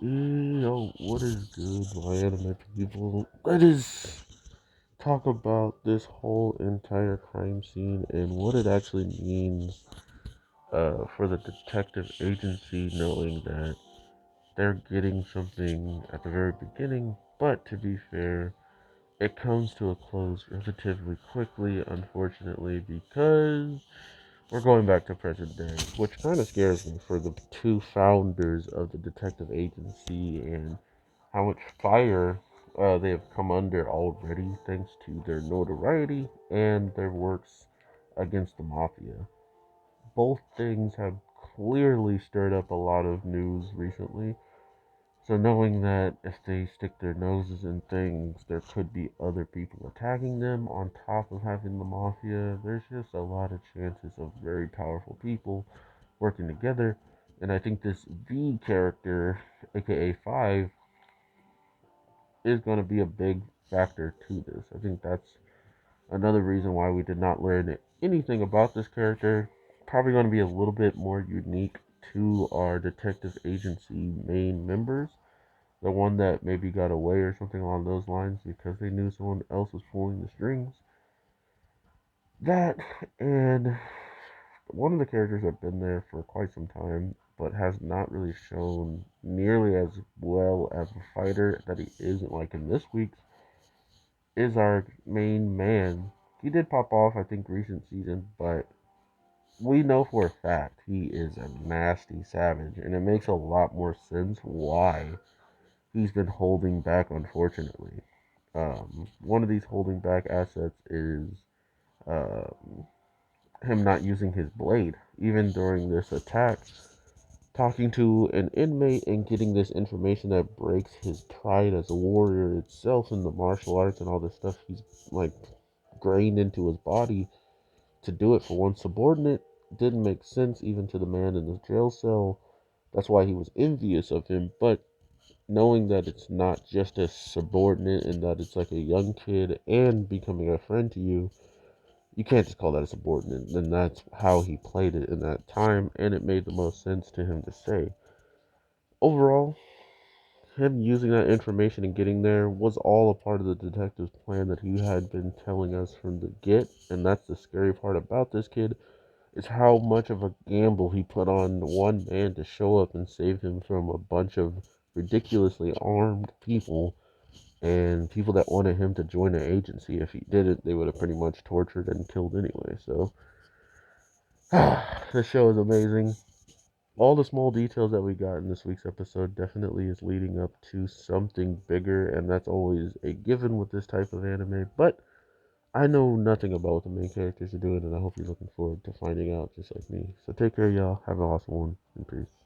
Yo, what is good, my anime people? Let us talk about this whole entire crime scene and what it actually means for the detective agency, knowing that they're getting something at the very beginning, but to be fair, it comes to a close relatively quickly, unfortunately, because we're going back to present day, which kind of scares me for the two founders of the detective agency and how much fire they have come under already thanks to their notoriety and their works against the mafia. Both things have clearly stirred up a lot of news recently. So knowing that if they stick their noses in things, there could be other people attacking them on top of having the mafia, there's just a lot of chances of very powerful people working together. And I think this V character, aka Five, is going to be a big factor to this. I think that's another reason why we did not learn anything about this character. Probably going to be a little bit more unique to our detective agency main members. The one that maybe got away or something along those lines because they knew someone else was pulling the strings. That and one of the characters have been there for quite some time, but has not really shown nearly as well as a fighter that he isn't like in this week's is our main man. He did pop off, I think, recent season, but we know for a fact he is a nasty savage, and it makes a lot more sense why he's been holding back, unfortunately. One of these holding back assets is um, him not using his blade, even during this attack. Talking to an inmate and getting this information that breaks his pride as a warrior itself in the martial arts and all this stuff he's like grained into his body to do it for one subordinate didn't make sense even to the man in the jail cell. That's why he was envious of him. But knowing that it's not just a subordinate and that it's like a young kid and becoming a friend to you, you can't just call that a subordinate. And that's how he played it in that time, and it made the most sense to him to say. Overall, him using that information and getting there was all a part of the detective's plan that he had been telling us from the get, and that's the scary part about this kid is how much of a gamble he put on one man to show up and save him from a bunch of ridiculously armed people and people that wanted him to join the agency. If he didn't, they would have pretty much tortured and killed anyway. So, this show is amazing. All the small details that we got in this week's episode definitely is leading up to something bigger, and that's always a given with this type of anime. But I know nothing about what the main characters are doing, and I hope you're looking forward to finding out just like me. So take care, y'all. Have an awesome one, and peace.